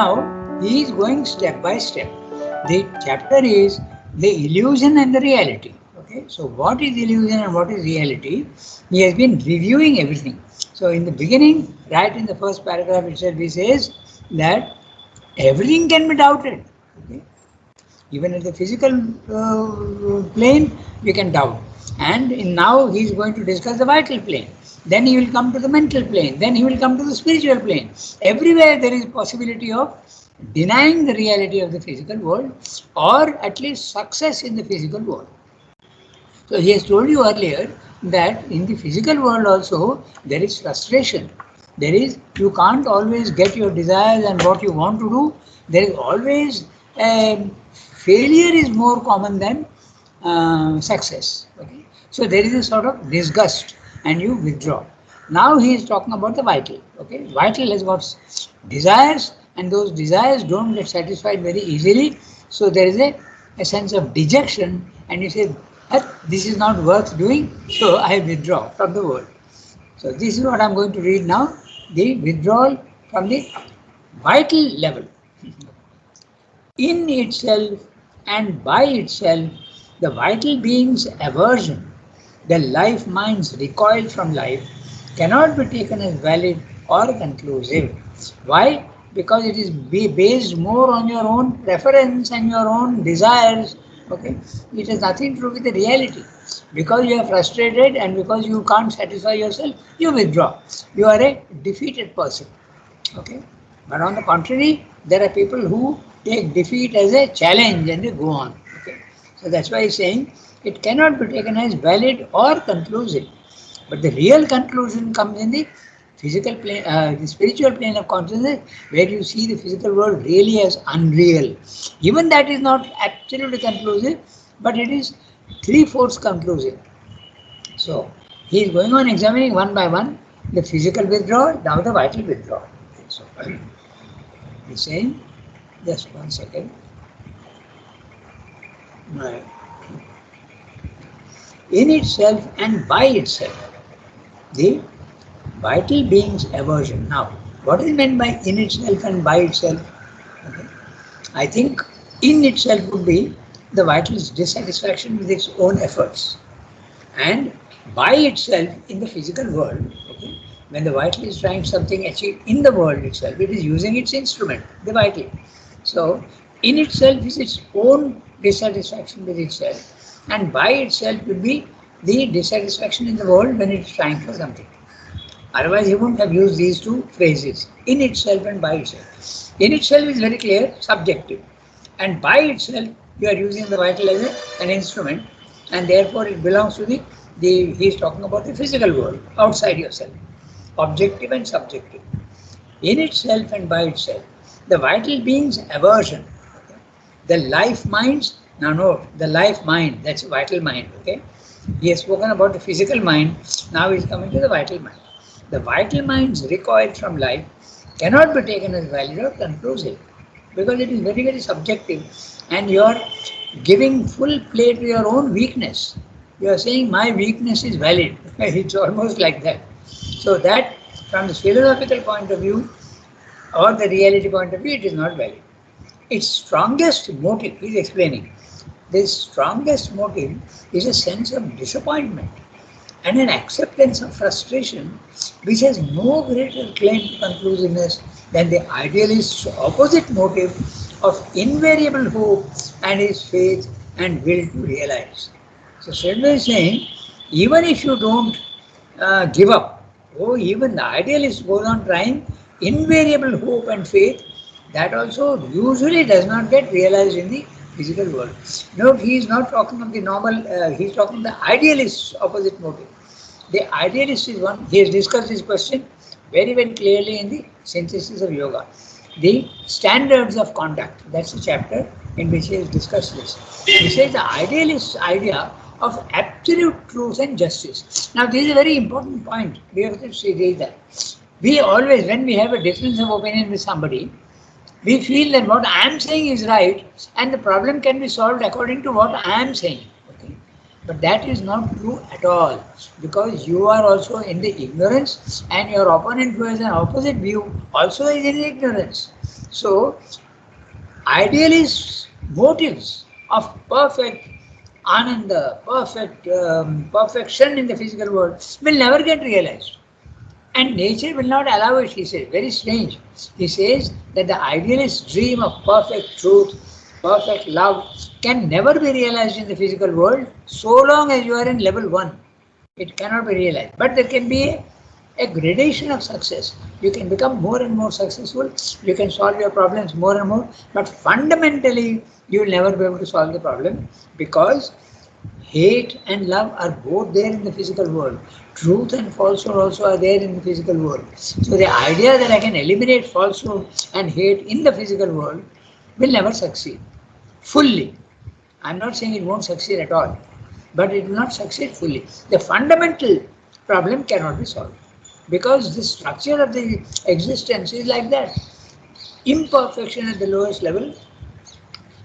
Now he is going step by step. The chapter is the illusion and the reality. Okay, so what is illusion and what is reality? He has been reviewing everything. So in the beginning, right in the first paragraph itself, he says that everything can be doubted. Okay? Even at the physical plane, we can doubt. And now he is going to discuss the vital plane. Then he will come to the mental plane. Then he will come to the spiritual plane. Everywhere there is possibility of denying the reality of the physical world, or at least success in the physical world. So he has told you earlier that in the physical world also there is frustration. There is, you can't always get your desires and what you want to do. There is always failure is more common than success. Okay? So there is a sort of disgust and you withdraw. Now he is talking about the vital. Okay? Vital has got desires and those desires don't get satisfied very easily. So there is a sense of dejection and you say, this is not worth doing, so I withdraw from the world. So this is what I am going to read now, the withdrawal from the vital level. In itself and by itself, the vital being's aversion, the life mind's recoil from life, cannot be taken as valid or conclusive. Why? Because it is based more on your own preference and your own desires. Okay, it has nothing to do with the reality. Because you are frustrated and because you can't satisfy yourself, you withdraw. You are a defeated person. Okay, but on the contrary, there are people who take defeat as a challenge and they go on. Okay, so that's why he's saying it cannot be taken as valid or conclusive. But the real conclusion comes in the physical plane, the spiritual plane of consciousness, where you see the physical world really as unreal. Even that is not absolutely conclusive, but it is 3/4 conclusive. So he is going on examining one by one the physical withdrawal, now the vital withdrawal. So he's saying, just one second. Right. In itself and by itself, the vital being's aversion. Now, what is meant by in itself and by itself? Okay. I think in itself would be the vital's dissatisfaction with its own efforts, and by itself in the physical world. Okay. When the vital is trying something achieved in the world itself, it is using its instrument, the vital. So, in itself is its own dissatisfaction with itself, and by itself would be the dissatisfaction in the world when it is trying for something. Otherwise, he wouldn't have used these two phrases, in itself and by itself. In itself is very clear, subjective. And by itself, you are using the vital as an instrument, and therefore it belongs to he is talking about the physical world, outside yourself, objective and subjective. In itself and by itself, the vital being's aversion, okay? The life mind's, now note, the life mind, that's vital mind, okay? He has spoken about the physical mind, now he is coming to the vital mind. The vital mind's recoil from life cannot be taken as valid or conclusive because it is very, very subjective and you are giving full play to your own weakness. You are saying my weakness is valid. It's almost like that. So that from the philosophical point of view or the reality point of view, it is not valid. Its strongest motive, he is explaining, this strongest motive is a sense of disappointment and an acceptance of frustration which has no greater claim to conclusiveness than the idealist's opposite motive of invariable hope and his faith and will to realize. So Sridhar is saying, even if you don't give up, even the idealist goes on trying, invariable hope and faith, that also usually does not get realized in the physical world. Note, he is not talking of the normal, he is talking of the idealist's opposite motive. The idealist is one, he has discussed this question very, very clearly in the Synthesis of Yoga. The standards of conduct, that's the chapter in which he has discussed this. He says the idealist's idea of absolute truth and justice. Now, this is a very important point. We have to see that. We always, when we have a difference of opinion with somebody, we feel that what I am saying is right and the problem can be solved according to what I am saying. Okay? But that is not true at all, because you are also in the ignorance and your opponent who has an opposite view also is in ignorance. So, idealist motives of perfect ananda, perfect perfection in the physical world will never get realized. And nature will not allow it, he says. Very strange. He says that the idealist dream of perfect truth, perfect love can never be realized in the physical world so long as you are in level 1. It cannot be realized. But there can be a gradation of success. You can become more and more successful. You can solve your problems more and more. But fundamentally, you will never be able to solve the problem because hate and love are both there in the physical world. Truth and falsehood also are there in the physical world. So the idea that I can eliminate falsehood and hate in the physical world will never succeed fully. I'm not saying it won't succeed at all, but it will not succeed fully. The fundamental problem cannot be solved because the structure of the existence is like that. Imperfection at the lowest level,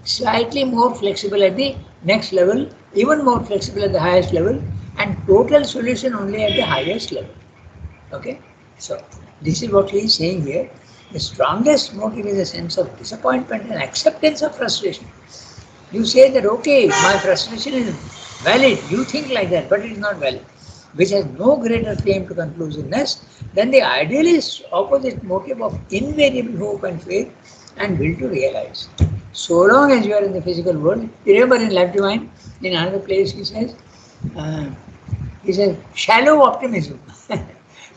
slightly more flexible at the next level, even more flexible at the highest level, and total solution only at the highest level. Okay? So, this is what he is saying here. The strongest motive is a sense of disappointment and acceptance of frustration. You say that, okay, my frustration is valid, you think like that, but it is not valid, which has no greater claim to conclusiveness than the idealist opposite motive of invariable hope and faith and will to realize. So long as you are in the physical world, remember in Life Divine, in another place uh, he says, shallow optimism.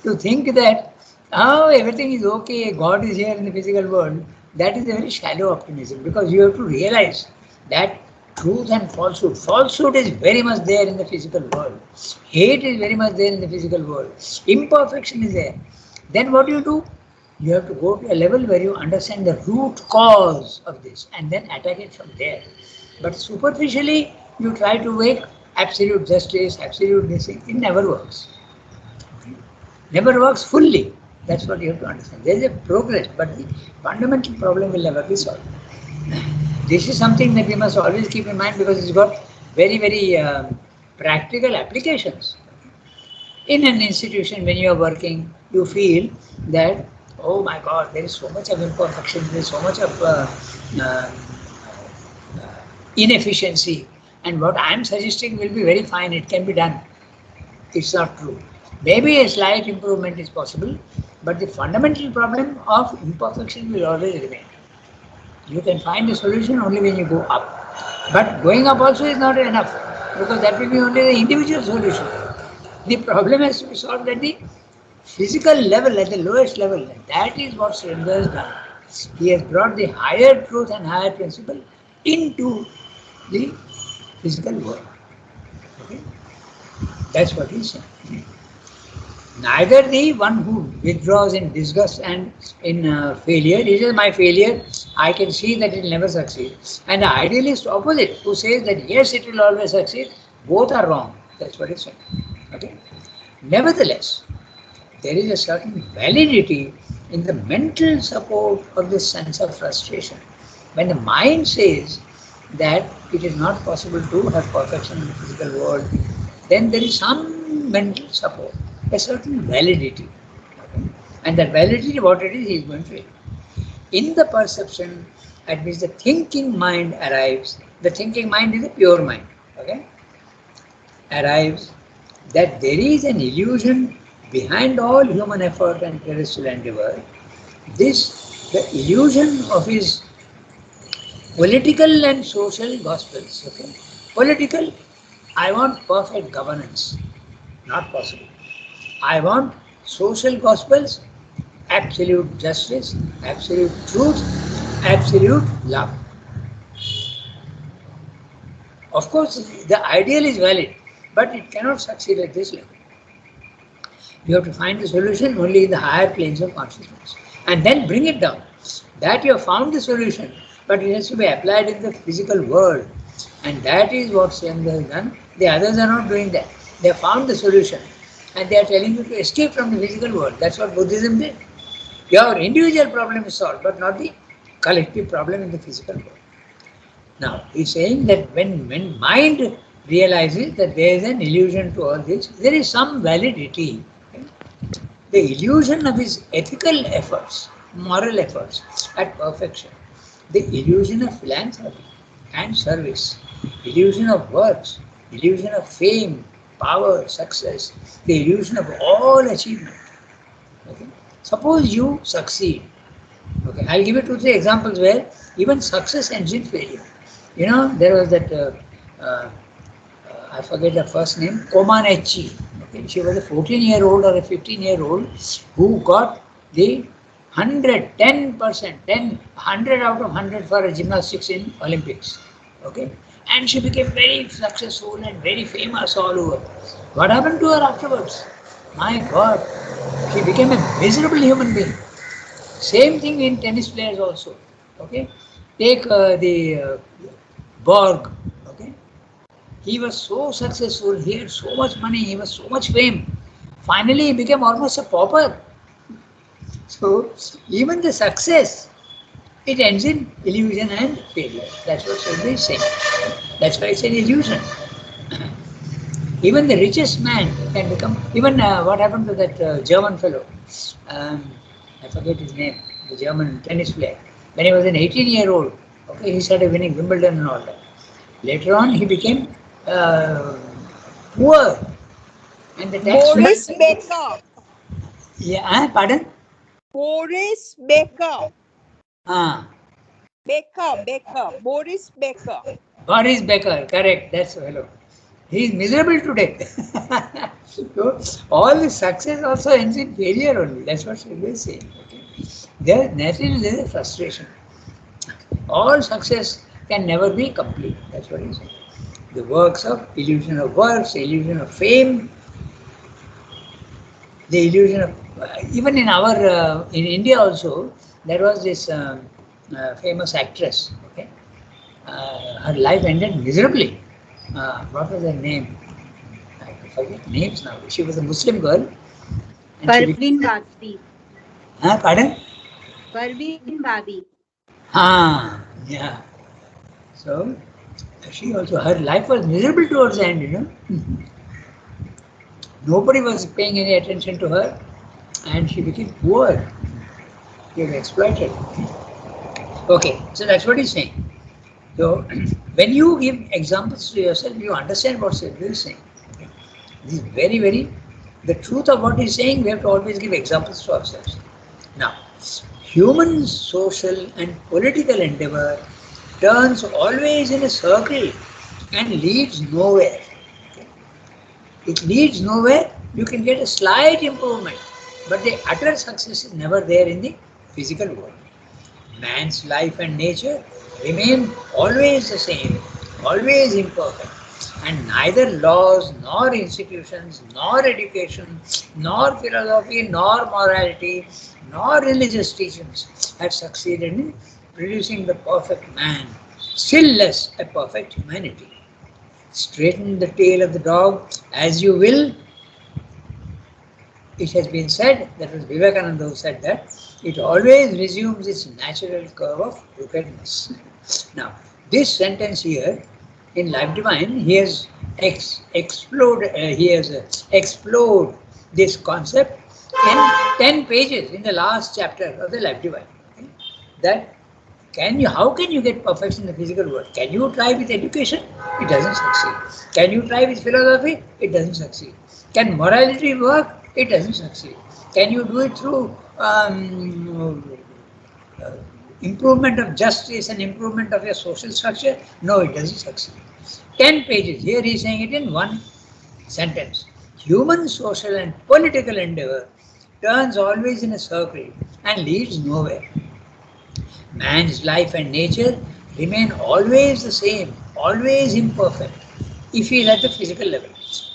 To think that, oh, everything is okay, God is here in the physical world, that is a very shallow optimism because you have to realize that truth and falsehood. Falsehood is very much there in the physical world. Hate is very much there in the physical world. Imperfection is there. Then what do you do? You have to go to a level where you understand the root cause of this and then attack it from there. But superficially, you try to make absolute justice, absolute this thing. It never works. Never works fully. That's what you have to understand. There is a progress, but the fundamental problem will never be solved. This is something that we must always keep in mind because it's got very, very practical applications. In an institution, when you are working, you feel that, oh my God, there is so much of imperfection, there is so much of uh, inefficiency, and what I am suggesting will be very fine, it can be done. It's not true. Maybe a slight improvement is possible, but the fundamental problem of imperfection will always remain. You can find a solution only when you go up. But going up also is not enough because that will be only the individual solution. The problem has to be solved at the physical level, at the lowest level. That is what Srinagar has done. He has brought the higher truth and higher principle into the physical world. Okay? That's what he is saying. Neither the one who withdraws in disgust and in failure, he says, my failure, I can see that it will never succeed. And the idealist opposite, who says that yes, it will always succeed, both are wrong. That's what he's saying. Okay? Nevertheless, there is a certain validity in the mental support of this sense of frustration. When the mind says that it is not possible to have perfection in the physical world, then there is some mental support, a certain validity. Okay? And that validity, what it is, he is going to say. In the perception at which the thinking mind arrives, the thinking mind is a pure mind, okay? Arrives that there is an illusion behind all human effort and terrestrial endeavor. This, the illusion of his political and social gospels, okay? Political, I want perfect governance, not possible. I want social gospels, absolute justice, absolute truth, absolute love. Of course, the ideal is valid, but it cannot succeed at this level. You have to find the solution only in the higher planes of consciousness and then bring it down. That you have found the solution, but it has to be applied in the physical world. And that is what Srinagar has done. The others are not doing that. They have found the solution and they are telling you to escape from the physical world. That's what Buddhism did. Your individual problem is solved, but not the collective problem in the physical world. Now, he's saying that when mind realizes that there is an illusion to all this, there is some validity. Okay? The illusion of his ethical efforts, moral efforts at perfection, the illusion of philanthropy and service, illusion of works, illusion of fame, power, success, the illusion of all achievement. Okay? Suppose you succeed. Okay, I'll give you 2, 3 examples where even success ends in failure. There was that uh, I forget the first name, Comaneci. Okay, she was a 14-year-old or a 15-year-old who got the 10%, 100 out of 100 for a gymnastics in Olympics. Okay, and she became very successful and very famous all over. What happened to her afterwards? My God, she became a miserable human being. Same thing in tennis players also. Okay, take the Borg. Okay, he was so successful, he had so much money, he was so much fame. Finally, he became almost a pauper. So, even the success, it ends in illusion and failure. That's what Sundar is saying. That's why it's an illusion. Even the richest man can become. Even what happened to that German fellow? Um, I forget his name. The German tennis player. When he was an 18-year-old, okay, he started winning Wimbledon and all that. Later on, he became poor, and the tax. Boris Becker. Yeah, pardon? Boris Becker. Ah, Boris Becker. Boris Becker, correct. That's fellow. He is miserable today. So all the success also ends in failure only. That's what Sridhar is saying. Okay. Naturally there is a frustration. All success can never be complete. That's what he's saying. The works of illusion of works, illusion of fame, the illusion of even in our in India also there was this famous actress. Okay, her life ended miserably. What was her name? I forget names now. She was a Muslim girl. Parveen Badi. Pardon? Parveen Badi. Yeah. So she also, her life was miserable towards the end. Nobody was paying any attention to her, and she became poor. She was exploited. Okay, so that's what he's saying. So when you give examples to yourself, you understand what Sridhar is saying. This is very, very, the truth of what he's saying, we have to always give examples to ourselves. Now, human social and political endeavor turns always in a circle and leads nowhere. Okay? It leads nowhere. You can get a slight improvement, but the utter success is never there in the physical world. Man's life and nature remain always the same, always imperfect, and neither laws, nor institutions, nor education, nor philosophy, nor morality, nor religious teachings have succeeded in producing the perfect man, still less a perfect humanity. Straighten the tail of the dog as you will. It has been said, that was Vivekananda who said that, it always resumes its natural curve of crookedness. Now, this sentence here, in Life Divine, he has explored this concept in 10 pages in the last chapter of the Life Divine. Okay? That how can you get perfection in the physical world? Can you try with education? It doesn't succeed. Can you try with philosophy? It doesn't succeed. Can morality work? It doesn't succeed. Can you do it through improvement of justice and improvement of your social structure? No, it doesn't succeed. 10 pages. Here he is saying it in one sentence. Human social and political endeavor turns always in a circle and leads nowhere. Man's life and nature remain always the same, always imperfect, if he is at the physical level.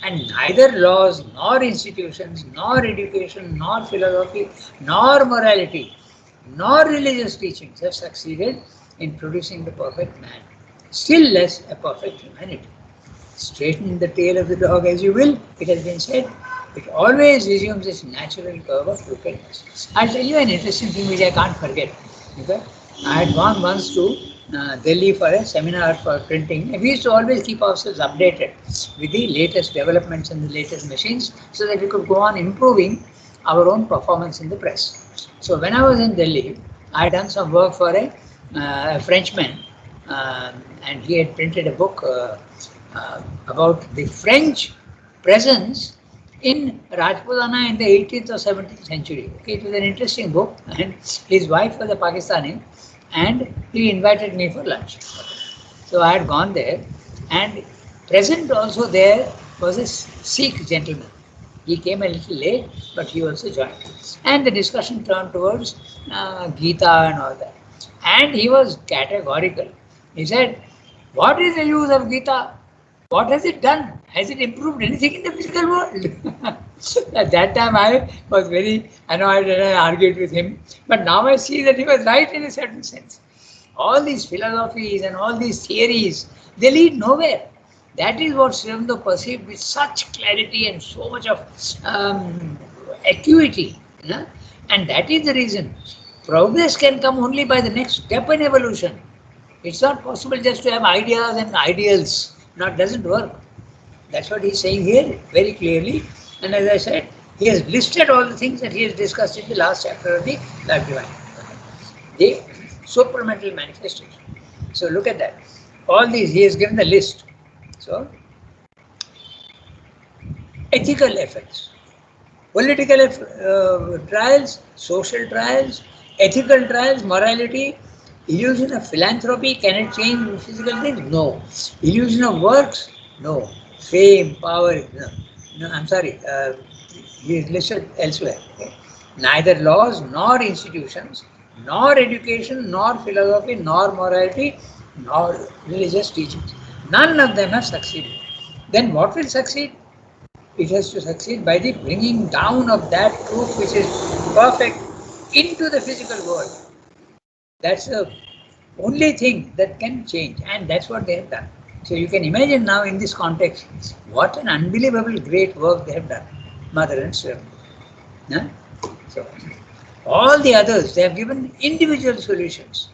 And neither laws, nor institutions, nor education, nor philosophy, nor morality, nor religious teachings have succeeded in producing the perfect man, still less a perfect humanity. Straighten the tail of the dog as you will, it has been said, it always resumes its natural curve of crookedness. I'll tell you an interesting thing which I can't forget. Okay? I had gone once to Delhi for a seminar for printing. We used to always keep ourselves updated with the latest developments and the latest machines so that we could go on improving our own performance in the press. So when I was in Delhi, I had done some work for a Frenchman, and he had printed a book about the French presence in Rajputana in the 18th or 17th century. Okay, it was an interesting book, and his wife was a Pakistani, and he invited me for lunch. So I had gone there, and present also there was a Sikh gentleman. He came a little late, but he also joined. And the discussion turned towards Gita and all that. And he was categorical. He said, "What is the use of Gita? What has it done? Has it improved anything in the physical world?" At that time, I was very annoyed and I argued with him. But now I see that he was right in a certain sense. All these philosophies and all these theories, they lead nowhere. That is what Sri Aurobindo perceived with such clarity and so much of acuity. You know? And that is the reason progress can come only by the next step in evolution. It's not possible just to have ideas and ideals. No, it doesn't work. That's what he's saying here very clearly. And as I said, he has listed all the things that he has discussed in the last chapter of the Life Divine. The supramental manifestation. So look at that. All these, he has given the list. So, ethical effects, political trials, social trials, ethical trials, morality, illusion of philanthropy, can it change physical things? No. Illusion of works? No. Fame, power? No. No, I'm sorry. He is listed elsewhere. Okay. Neither laws nor institutions, nor education, nor philosophy, nor morality, nor religious teachings. None of them have succeeded. Then what will succeed? It has to succeed by the bringing down of that truth which is perfect into the physical world. That's the only thing that can change, and that's what they have done. So you can imagine now in this context, what an unbelievable great work they have done, Mother and Sri Aurobindo. So all the others, they have given individual solutions.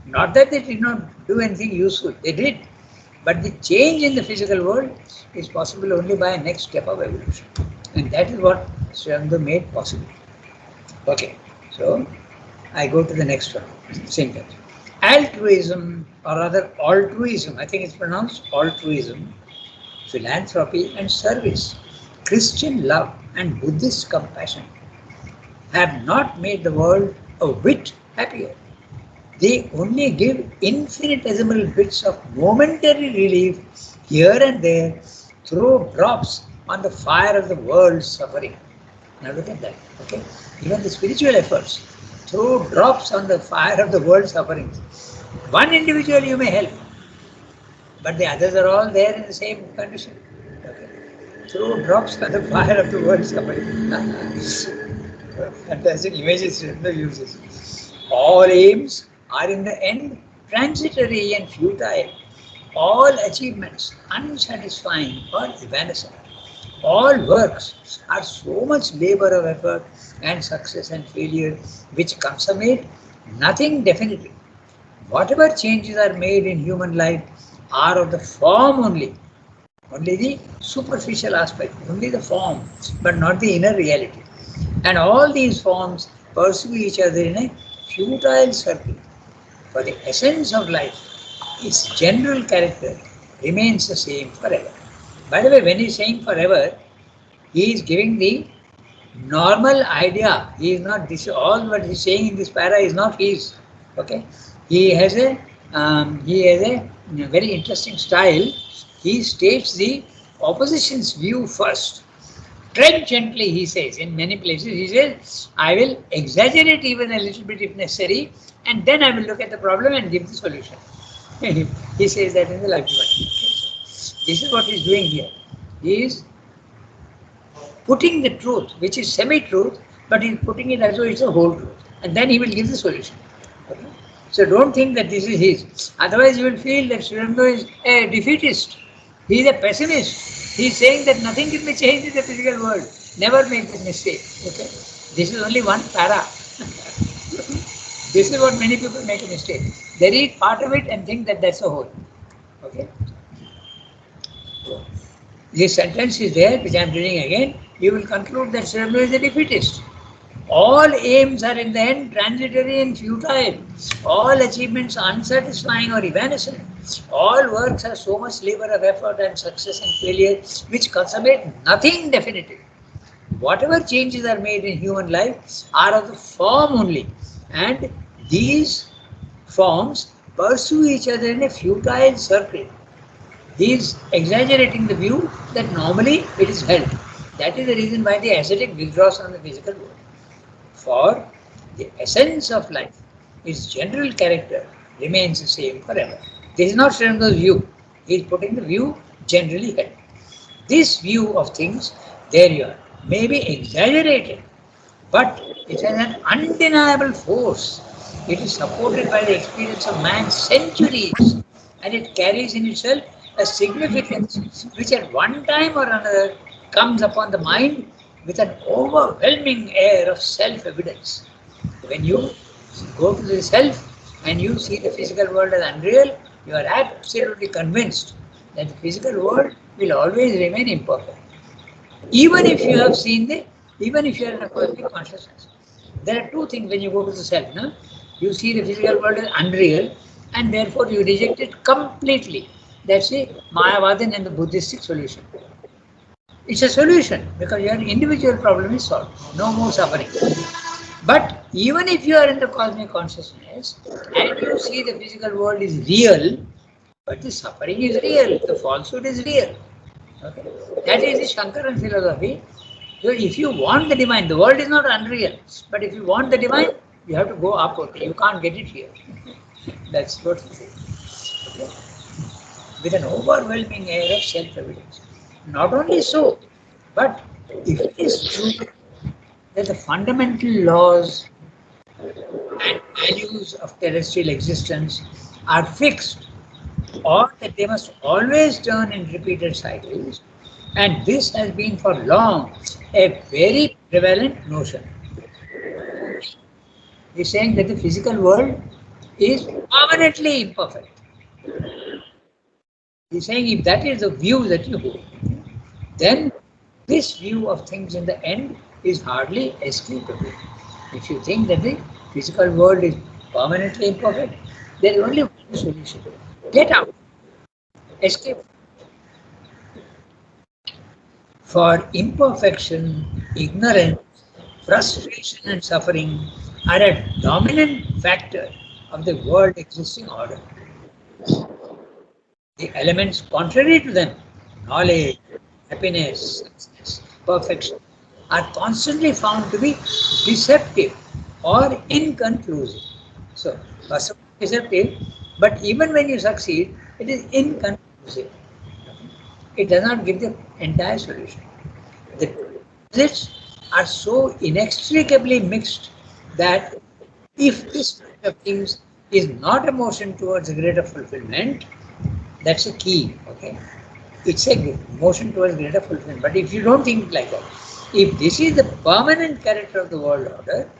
Not that they did not do anything useful, they did. But the change in the physical world is possible only by a next step of evolution. And that is what Sri Aurobindo made possible. Okay, so I go to the next one. Same thing. Altruism, or rather altruism, I think it's pronounced altruism, philanthropy and service, Christian love and Buddhist compassion have not made the world a whit happier. They only give infinitesimal bits of momentary relief here and there, throw drops on the fire of the world's suffering. Now look at that, okay? Even the spiritual efforts throw drops on the fire of the world's sufferings. One individual you may help, but the others are all there in the same condition. Okay? Throw drops on the fire of the world's suffering. Fantastic images Sri uses. All aims are in the end transitory and futile. All achievements unsatisfying or evanescent. All works are so much labor of effort and success and failure which consummate nothing definitely. Whatever changes are made in human life are of the form only the superficial aspect, only the form, but not the inner reality. And all these forms pursue each other in a futile circle. For the essence of life, its general character remains the same forever. By the way, when he's saying forever, he is giving the normal idea. He is not this. All what he's saying in this para is not his. Okay, he has a very interesting style. He states the opposition's view first. Tread gently, he says. In many places, he says, I will exaggerate even a little bit if necessary, and then I will look at the problem and give the solution. He says that in the Life Divine. This is what he is doing here. He is putting the truth, which is semi-truth, but he is putting it as though it's a whole truth. And then he will give the solution. Okay? So don't think that this is his. Otherwise you will feel that Sri Aurobindo is a defeatist. He is a pessimist. He is saying that nothing can be changed in the physical world. Never make this mistake. Okay? This is only one para. This is what many people make a mistake. They read part of it and think that that's the whole. Okay? This sentence is there, which I am reading again. You will conclude that Sri Aurobindo is a defeatist. All aims are in the end transitory and futile. All achievements are unsatisfying or evanescent. All works are so much labor of effort and success and failure which consummate nothing definitive. Whatever changes are made in human life are of the form only, and these forms pursue each other in a futile circle. He is exaggerating the view that normally it is held. That is the reason why the ascetic withdraws from the physical world. For the essence of life, its general character remains the same forever. This is not Srinivas's view. He is putting the view generally held. This view of things, there you are, may be exaggerated, but it has an undeniable force. It is supported by the experience of man's centuries, and it carries in itself a significance which at one time or another comes upon the mind with an overwhelming air of self-evidence. When you go to the self and you see the physical world as unreal, you are absolutely convinced that the physical world will always remain imperfect. Even if you have seen even if you are in a cosmic consciousness. There are two things when you go to the self. No? You see the physical world as unreal and therefore you reject it completely. That's the Mayavadin and the Buddhistic solution. It's a solution because your individual problem is solved. No more suffering. But even if you are in the cosmic consciousness and you see the physical world is real, but the suffering is real, the falsehood is real. Okay? That is the Shankaran philosophy. So if you want the divine, the world is not unreal, but if you want the divine, you have to go up. Okay? You can't get it here. That's what he says. Okay? With an overwhelming air of self-evidence. Not only so, but if it is true that the fundamental laws and values of terrestrial existence are fixed, or that they must always turn in repeated cycles, and this has been for long a very prevalent notion. He is saying that the physical world is permanently imperfect. He is saying if that is the view that you hold, then this view of things in the end is hardly escapable. If you think that the physical world is permanently imperfect, there is only one solution. Get out. Escape. For imperfection, ignorance, frustration and suffering are a dominant factor of the world existing order. The elements contrary to them, knowledge, happiness, success, perfection, are constantly found to be deceptive or inconclusive. So, first of all, deceptive, but even when you succeed, it is inconclusive. It does not give the entire solution. The opposites are so inextricably mixed that if this kind of things is not a motion towards a greater fulfillment, that's a key, okay? It's a motion towards greater fulfillment. But if you don't think like that, if this is the permanent character of the world order,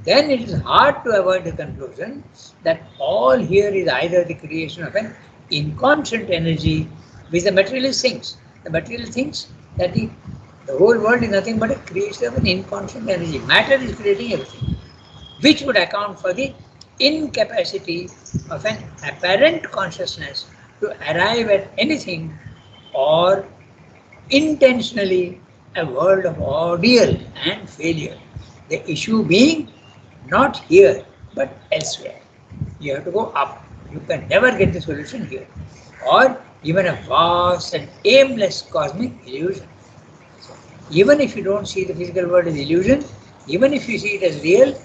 then it is hard to avoid the conclusion that all here is either the creation of an inconscient energy which the materialist thinks. The materialist thinks that the whole world is nothing but a creation of an inconscient energy. Matter is creating everything, which would account for the incapacity of an apparent consciousness to arrive at anything, or intentionally a world of ordeal and failure. The issue being not here but elsewhere. You have to go up. You can never get the solution here, or even a vast and aimless cosmic illusion. Even if you don't see the physical world as illusion, even if you see it as real,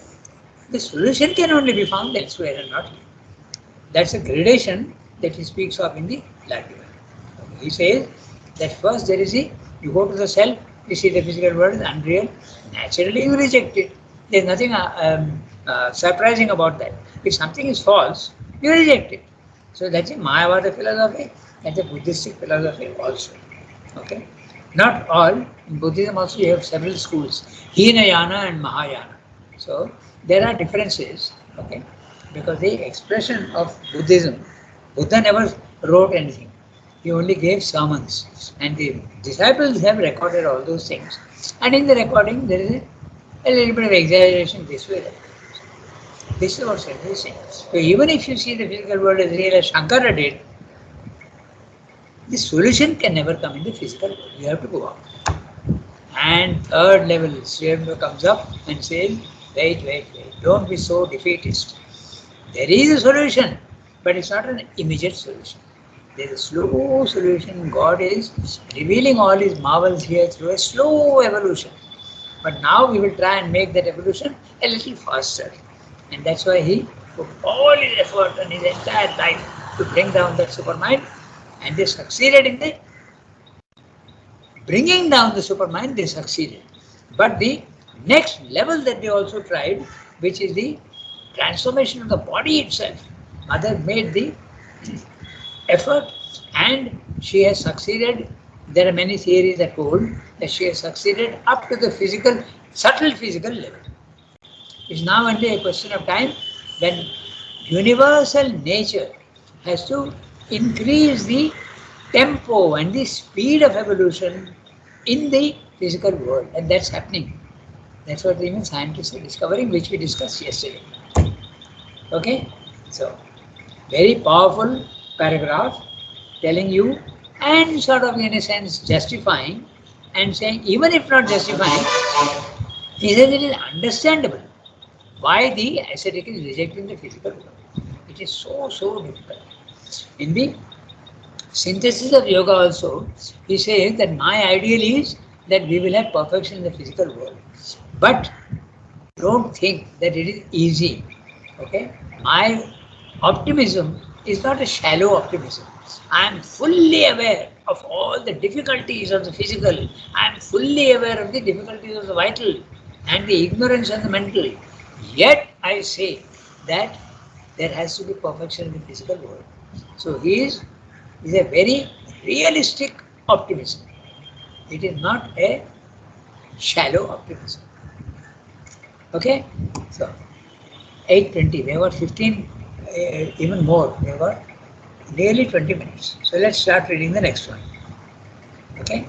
the solution can only be found elsewhere and not here. That's a gradation that he speaks of in the Latin. He says that first there is you go to the self, you see the physical world is unreal, naturally you reject it. There's nothing surprising about that. If something is false, you reject it. So that's a Mayavada philosophy, that's a Buddhistic philosophy also. Okay? Not all. In Buddhism also you have several schools, Hinayana and Mahayana. So there are differences, okay? Because the expression of Buddhism, Buddha never wrote anything. He only gave sermons. And the disciples have recorded all those things. And in the recording there is A little bit of exaggeration this way. This is what Science is saying. So even if you see the physical world as real as Shankara did, the solution can never come in the physical world. You have to go up. And third level, Sriyamva comes up and says, wait, don't be so defeatist. There is a solution, but it's not an immediate solution. There is a slow solution. God is revealing all his marvels here through a slow evolution. But now we will try and make that evolution a little faster. And that's why he put all his effort and his entire life to bring down that supermind. And they succeeded in the bringing down the supermind, they succeeded. But the next level that they also tried, which is the transformation of the body itself, Mother made the effort and she has succeeded. There are many theories that hold that she has succeeded up to the physical, subtle physical level. It's now only a question of time when universal nature has to increase the tempo and the speed of evolution in the physical world, and that's happening. That's what even scientists are discovering, which we discussed yesterday. Okay, so very powerful paragraph telling you and sort of in a sense justifying and saying, even if not justifying, it is understandable why the ascetic is rejecting the physical world. It is so difficult. In the synthesis of yoga also, he says that my ideal is that we will have perfection in the physical world. But don't think that it is easy. Okay? My optimism is not a shallow optimism. I am fully aware of all the difficulties of the physical. I am fully aware of the difficulties of the vital and the ignorance and the mental. Yet I say that there has to be perfection in the physical world. So he is a very realistic optimism. It is not a shallow optimism. Okay? So 8:20. We have got 15, even more. We have got nearly 20 minutes. So let's start reading the next one. Okay?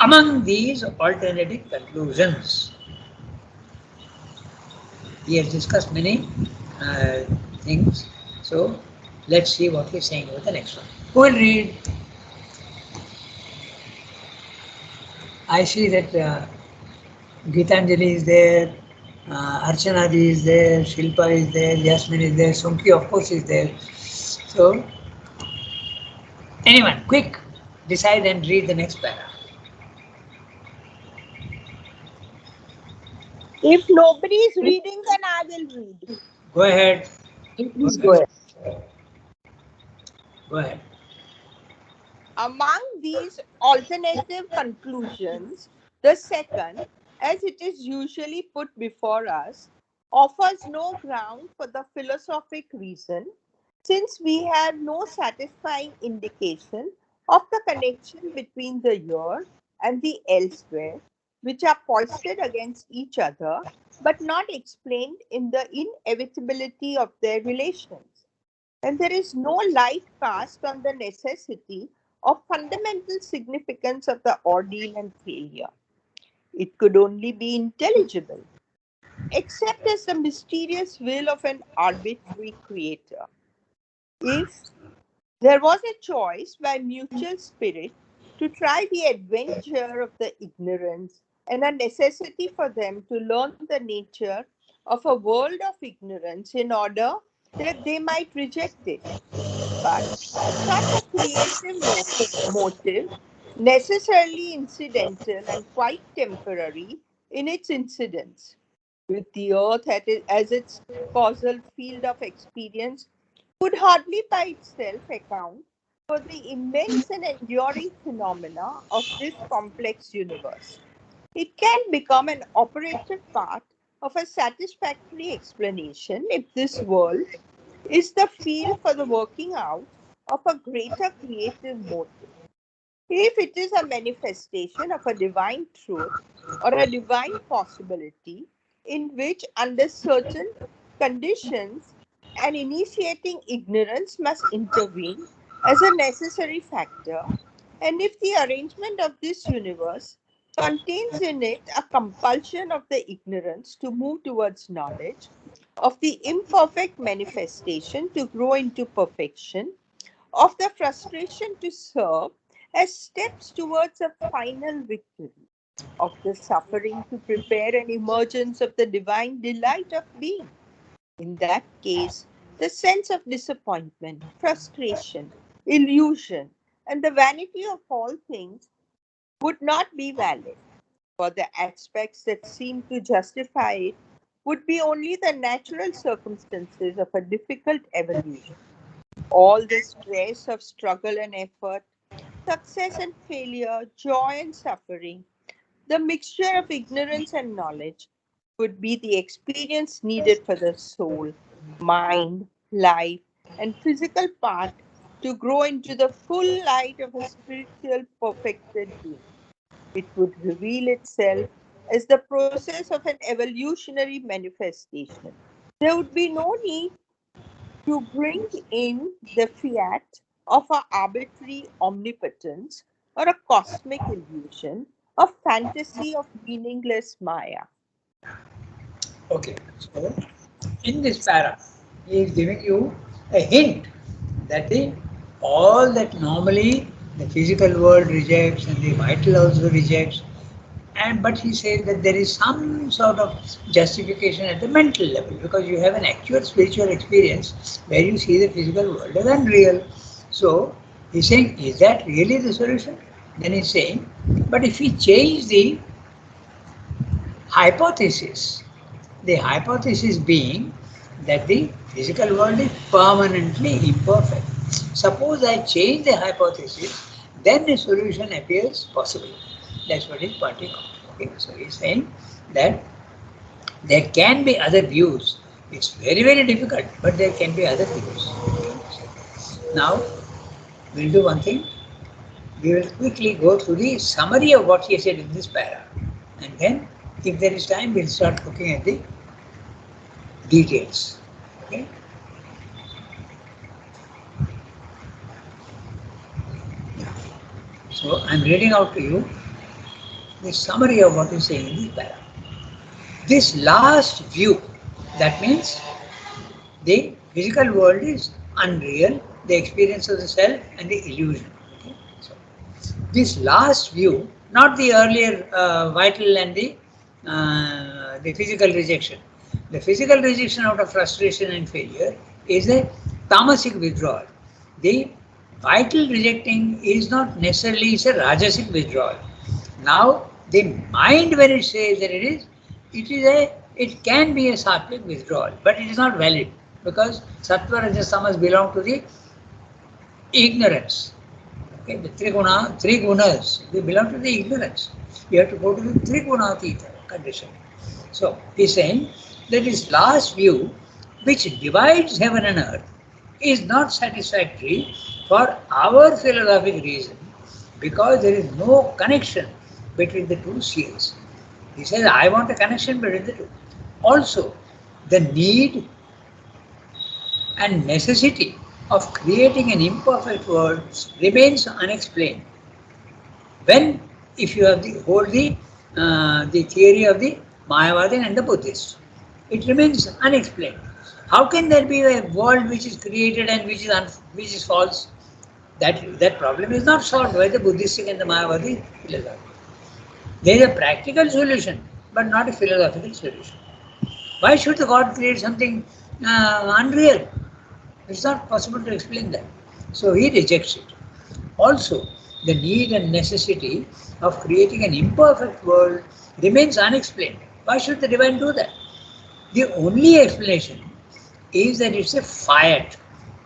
Among these alternative conclusions, he has discussed many things. So let's see what he's saying about the next one. Who will read? I see that Gitanjali is there, Archana ji is there, Shilpa is there, Yasmin is there, Sumki of course is there. So, anyone, quick, decide and read the next paragraph. If nobody is reading, then I will read. Go ahead. Please go ahead. Go ahead. Among these alternative conclusions, the second, as it is usually put before us, offers no ground for the philosophic reason, since we have no satisfying indication of the connection between the here and the elsewhere, which are foisted against each other, but not explained in the inevitability of their relations. And there is no light cast on the necessity of fundamental significance of the ordeal and failure. It could only be intelligible, except as the mysterious will of an arbitrary creator. If there was a choice by mutual spirit to try the adventure of the ignorance and a necessity for them to learn the nature of a world of ignorance in order that they might reject it. But such a creative motive, necessarily incidental and quite temporary in its incidence, with the earth as its causal field of experience, could hardly by itself account for the immense and enduring phenomena of this complex universe. It can become an operative part of a satisfactory explanation if this world is the field for the working out of a greater creative motive. If it is a manifestation of a divine truth or a divine possibility in which, under certain conditions, an initiating ignorance must intervene as a necessary factor, and if the arrangement of this universe contains in it a compulsion of the ignorance to move towards knowledge, of the imperfect manifestation to grow into perfection, of the frustration to serve as steps towards a final victory, of the suffering to prepare an emergence of the divine delight of being. In that case, the sense of disappointment, frustration, illusion, and the vanity of all things would not be valid, for the aspects that seem to justify it would be only the natural circumstances of a difficult evolution. All the stress of struggle and effort, success and failure, joy and suffering, the mixture of ignorance and knowledge would be the experience needed for the soul, mind, life, and physical part to grow into the full light of a spiritual perfected being. It would reveal itself as the process of an evolutionary manifestation. There would be no need to bring in the fiat of an arbitrary omnipotence or a cosmic illusion, a fantasy of meaningless Maya. Okay, so in this para, he is giving you a hint that the all that normally the physical world rejects and the vital also rejects, and but he says that there is some sort of justification at the mental level because you have an actual spiritual experience where you see the physical world as unreal. So he's saying, is that really the solution? Then he's saying, but if we change hypothesis, the hypothesis being that the physical world is permanently imperfect. Suppose I change the hypothesis, then the solution appears possible. That's what he's pointing out. Okay, so he's saying that there can be other views. It's very, very difficult, but there can be other views. Now, we'll do one thing. We will quickly go through the summary of what he said in this para. And then, if there is time, we'll start looking at the details. Okay? So I'm reading out to you the summary of what is saying in this para. This last view, that means the physical world is unreal, the experience of the self and the illusion. Okay? So, this last view, not the earlier vital and the physical rejection. The physical rejection out of frustration and failure is a tamasic withdrawal. The vital rejecting is not necessarily it's a rajasic withdrawal. Now, the mind when it says that it can be a sattvic withdrawal, but it is not valid because sattva, rajas, tamas belong to the ignorance. Okay, the three gunas, they belong to the ignorance. You have to go to the trigunatita condition. So he's saying that this last view, which divides heaven and earth, is not satisfactory for our philosophic reason because there is no connection between the two spheres. He says, I want a connection between the two. Also, the need and necessity of creating an imperfect world remains unexplained. When, if you have the theory of the Mayavadi and the Buddhist, it remains unexplained. How can there be a world which is created and which is false? That problem is not solved by the Buddhistic and the Mayavadi philosophy. There is a practical solution, but not a philosophical solution. Why should the God create something unreal? It's not possible to explain that. So he rejects it. Also, the need and necessity of creating an imperfect world remains unexplained. Why should the divine do that? The only explanation is that it's a fiat.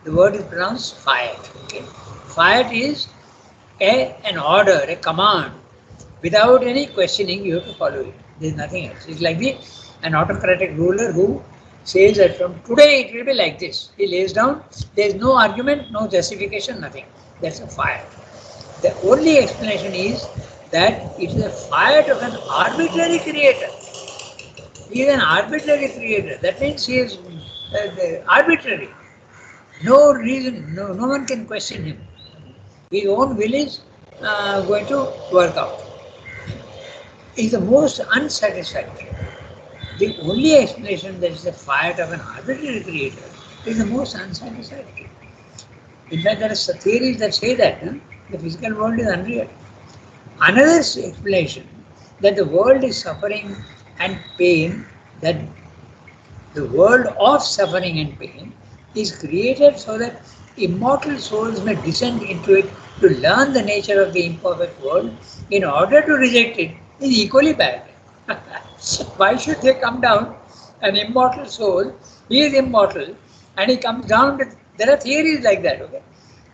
The word is pronounced fiat. Okay? Fiat is an order, a command. Without any questioning, you have to follow it. There's nothing else. It's like an autocratic ruler who says that from today it will be like this. He lays down, there's no argument, no justification, nothing. That's a fiat. The only explanation is that it is a fiat of an arbitrary creator. He is an arbitrary creator. That means he is arbitrary. No reason, no one can question him. His own will is going to work out. is the most unsatisfactory. The only explanation that is the fiat of an arbitrary creator is the most unsatisfactory. In fact, there are theories that say that the physical world is unreal. Another explanation that the world is suffering and pain, that the world of suffering and pain is created so that immortal souls may descend into it to learn the nature of the imperfect world in order to reject it is equally bad. Why should they come down? An immortal soul, he is immortal, and he comes down to, there are theories like that, okay?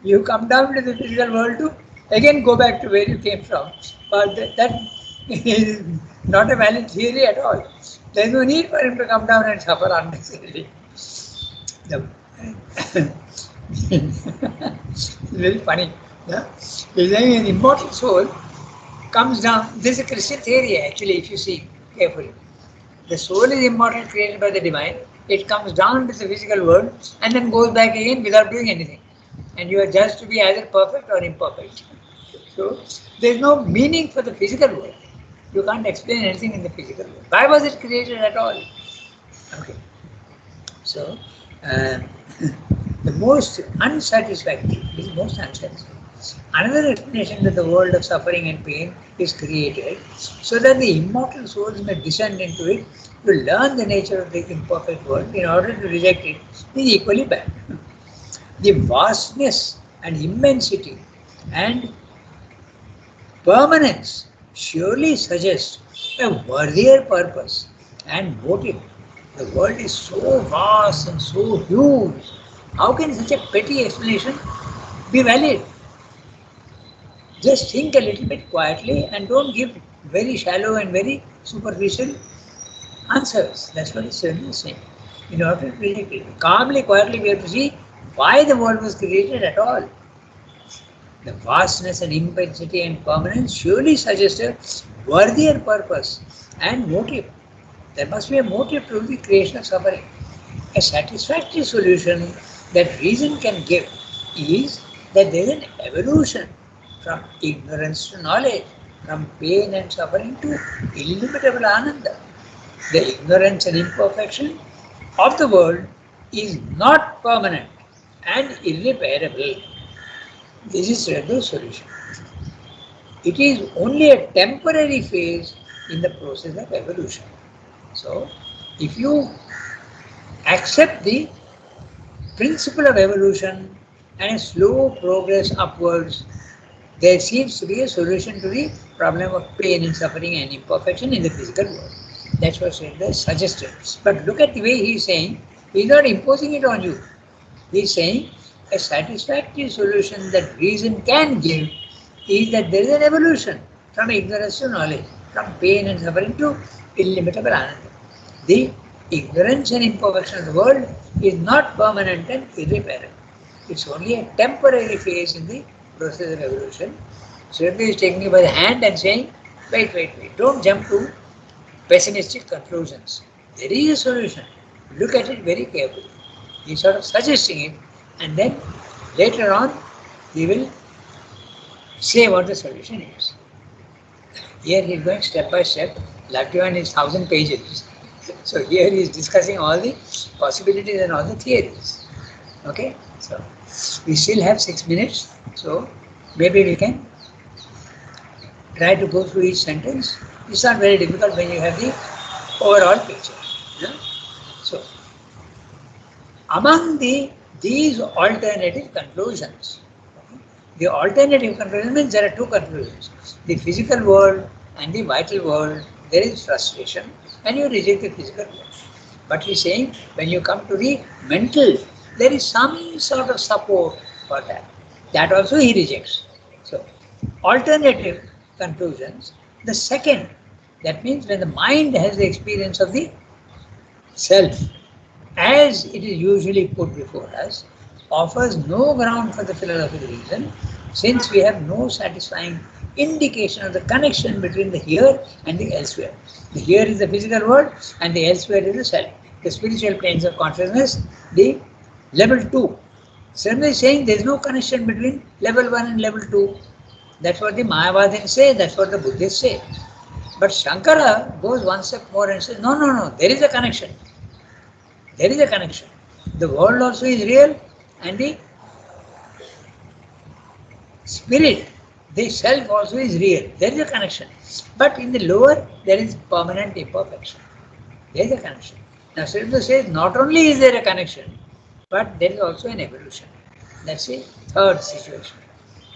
You come down to the physical world to again go back to where you came from. But that is not a valid theory at all. There is no need for him to come down and suffer unnecessarily. The- it's very funny. Yeah? He's saying an immortal soul comes down. This is a Christian theory actually, if you see carefully. The soul is immortal, created by the divine. It comes down to the physical world and then goes back again without doing anything. And you are judged to be either perfect or imperfect. So there is no meaning for the physical world. You can't explain anything in the physical world. Why was it created at all? Okay. So the most unsatisfactory is most unsatisfactory. Another explanation that the world of suffering and pain is created so that the immortal souls may descend into it to learn the nature of the imperfect world in order to reject it is equally bad. The vastness and immensity and permanence surely suggest a worthier purpose and motive. The world is so vast and so huge. How can such a petty explanation be valid? Just think a little bit quietly and don't give very shallow and very superficial answers. That's what it's saying. In order to reject it, calmly, quietly, we have to see why the world was created at all. The vastness and immensity and permanence surely suggest a worthier purpose and motive. There must be a motive to the creation of suffering. A satisfactory solution that reason can give is that there is an evolution from ignorance to knowledge, from pain and suffering to illimitable ananda. The ignorance and imperfection of the world is not permanent and irreparable. This is the solution. It is only a temporary phase in the process of evolution. So, if you accept the principle of evolution and a slow progress upwards, there seems to be a solution to the problem of pain and suffering and imperfection in the physical world. That's what Sridhar suggested. But look at the way he is saying, he is not imposing it on you. He is saying a satisfactory solution that reason can give is that there is an evolution from ignorance to knowledge, from pain and suffering to illimitable ananda. The ignorance and imperfection of the world is not permanent and irreparable. It's only a temporary phase in the process of evolution. Sridhar is taking you by the hand and saying, wait, don't jump to pessimistic conclusions. There is a solution. Look at it very carefully. He's sort of suggesting it, and then later on he will say what the solution is. Here he is going step by step. Lakshman is 1,000 pages. So here he is discussing all the possibilities and all the theories. Okay? So we still have 6 minutes. So maybe we can try to go through each sentence. It's not very difficult when you have the overall picture. Yeah? So among these alternative conclusions, the alternative conclusion means there are two conclusions. The physical world and the vital world, there is frustration and you reject the physical world. But he's saying when you come to the mental, there is some sort of support for that. That also he rejects. So, alternative conclusions. The second, that means when the mind has the experience of the self, as it is usually put before us, offers no ground for the philosophical reason, since we have no satisfying indication of the connection between the here and the elsewhere. The here is the physical world and the elsewhere is the self. The spiritual planes of consciousness, the level 2. Sridhar is saying there is no connection between level 1 and level 2. That's what the Mayavadins say, that's what the Buddhists say. But Shankara goes one step more and says, no, no, no, there is a connection. There is a connection. The world also is real and the spirit, the self also is real. There is a connection. But in the lower, there is permanent imperfection. There is a connection. Now, Sridhar says not only is there a connection, but there is also an evolution. That's the third situation.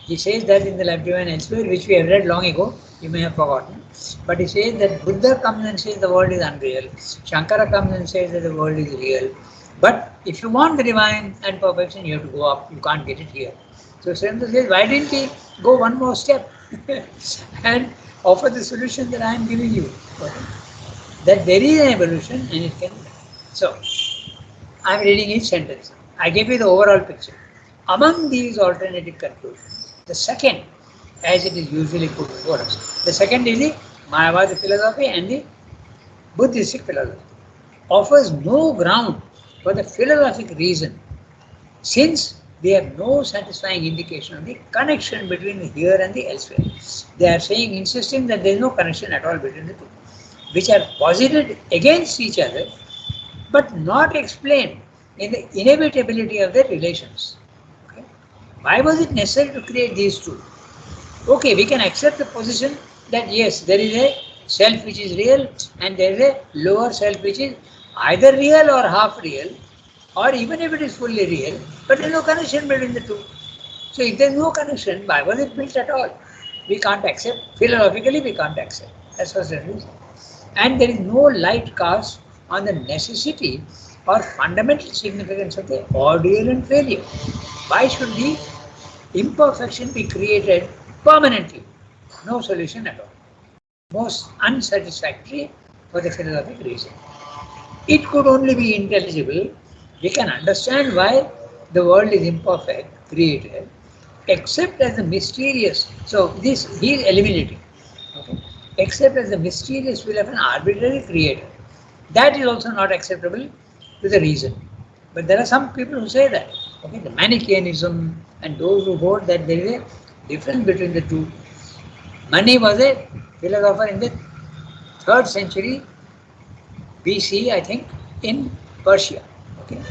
He says that in the Life Divine elsewhere, which we have read long ago, you may have forgotten. But he says that Buddha comes and says the world is unreal. Shankara comes and says that the world is real. But if you want the divine and perfection, you have to go up. You can't get it here. So Sridhar says, why didn't he go one more step and offer the solution that I am giving you? That there is an evolution and it can be done. So, I am reading each sentence. I gave you the overall picture. Among these alternative conclusions, the second, as it is usually put before us, the second is the Mayavadi philosophy and the Buddhistic philosophy, offers no ground for the philosophic reason, since they have no satisfying indication of the connection between the here and the elsewhere. They are saying, insisting that there is no connection at all between the two, which are posited against each other, but not explained in the inevitability of their relations. Okay? Why was it necessary to create these two? Okay, we can accept the position that yes, there is a self which is real and there is a lower self which is either real or half real, or even if it is fully real, but there is no connection between the two. So if there is no connection, why was it built at all? We can't accept. Philosophically, we can't accept. That's what's the reason. And there is no light cast on the necessity or fundamental significance of the ordeal and failure. Why should the imperfection be created permanently? No solution at all. Most unsatisfactory for the philosophic reason. It could only be intelligible. We can understand why the world is imperfect, created, except as the mysterious. So this he is eliminating. Okay? Except as the mysterious will of an arbitrary creator. That is also not acceptable to the reason. But there are some people who say that. Okay, the Manichaeanism and those who hold that there is a difference between the two. Mani was a philosopher in the 3rd century BC, I think, in Persia. Okay.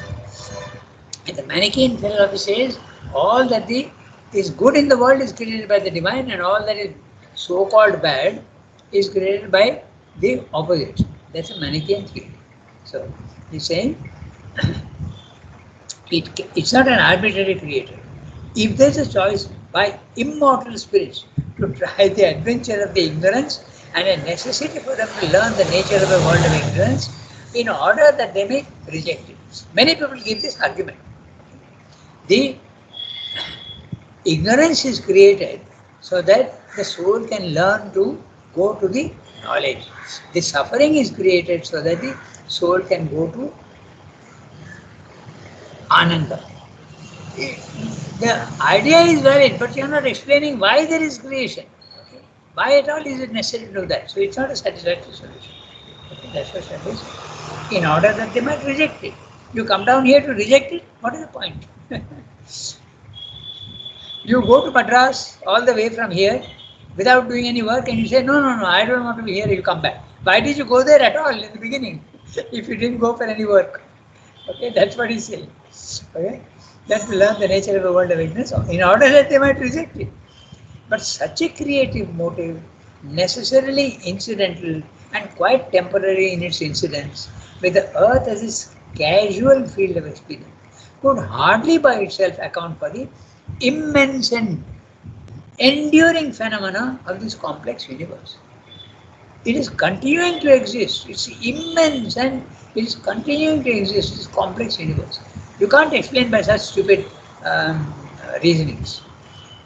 And the Manichaean philosophy says all that is good in the world is created by the divine, and all that is so-called bad is created by the opposite. That's a Manichaean theory. So he's saying it's not an arbitrary creator. If there's a choice by immortal spirits to try the adventure of the ignorance and a necessity for them to learn the nature of a world of ignorance in order that they may reject it. Many people give this argument. The ignorance is created so that the soul can learn to go to the knowledge. The suffering is created so that the soul can go to Ananda. The idea is valid, but you are not explaining why there is creation. Okay? Why at all is it necessary to do that? So it's not a satisfactory solution. Okay? That's what it is. In order that they might reject it. You come down here to reject it, what is the point? You go to Madras all the way from here without doing any work and you say, no, I don't want to be here, you come back. Why did you go there at all in the beginning if you didn't go for any work? Okay, that's what he's saying. Okay, that to learn the nature of the world of ignorance in order that they might reject it. But such a creative motive, necessarily incidental and quite temporary in its incidence, with the earth as its casual field of experience, could hardly by itself account for the immense and enduring phenomena of this complex universe. It is continuing to exist. It's immense and it is continuing to exist, this complex universe. You can't explain by such stupid reasonings.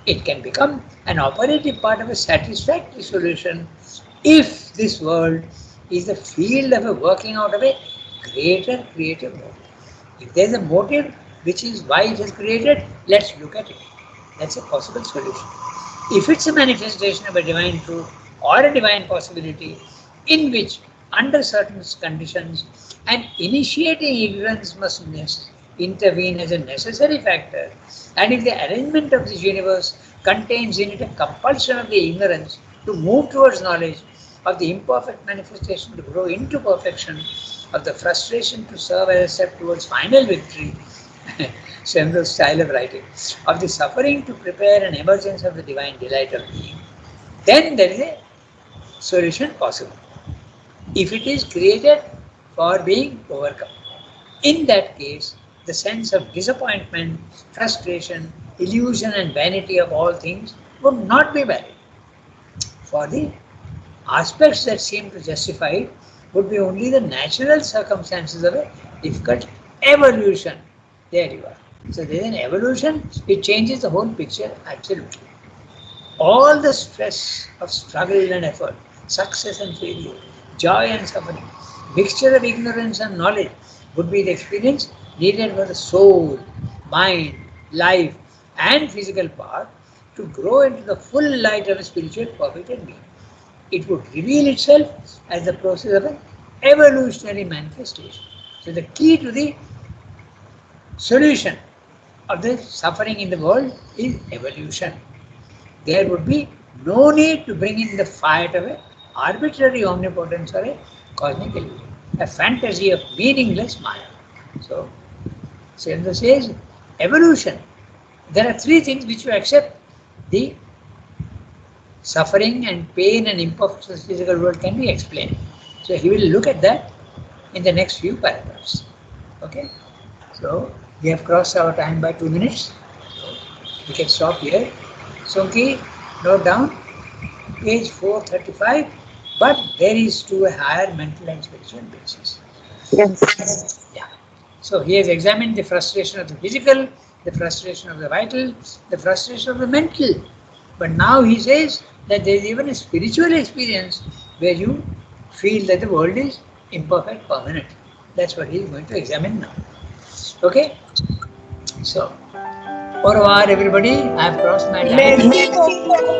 It can become an operative part of a satisfactory solution if this world is the field of a working out of a greater creative motive. If there is a motive which is why it is created, let's look at it. That's a possible solution. If it's a manifestation of a divine truth or a divine possibility in which, under certain conditions, an initiating ignorance must intervene as a necessary factor, and if the arrangement of this universe contains in it a compulsion of the ignorance to move towards knowledge, of the imperfect manifestation to grow into perfection, of the frustration to serve as a step towards final victory, Shendo's style of writing, of the suffering to prepare an emergence of the divine delight of being, then there is a solution possible. If it is created for being overcome, in that case, the sense of disappointment, frustration, illusion, and vanity of all things would not be valid. For the aspects that seem to justify it would be only the natural circumstances of a difficult evolution. There you are. So there is an evolution, it changes the whole picture absolutely. All the stress of struggle and effort, success and failure, joy and suffering, mixture of ignorance and knowledge would be the experience needed for the soul, mind, life, and physical part to grow into the full light of a spiritual perfected being. It would reveal itself as the process of an evolutionary manifestation. So the key to the solution of the suffering in the world is evolution. There would be no need to bring in the fight of an arbitrary omnipotence or a cosmic illusion, a fantasy of meaningless Maya. So, Sendra says, evolution. There are three things which you accept. The suffering and pain and imperfection of the physical world can be explained. So, he will look at that in the next few paragraphs. Okay? So, we have crossed our time by 2 minutes. So, we can stop here. Sonki, note down page 435, but there is to a higher mental and spiritual basis. Yes. Yeah. So he has examined the frustration of the physical, the frustration of the vital, the frustration of the mental. But now he says that there is even a spiritual experience where you feel that the world is imperfect, permanent. That's what he is going to examine now. Okay? So, au revoir everybody. I have crossed my time. Merci beaucoup.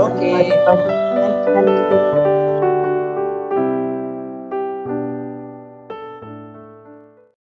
Okay. Thank you.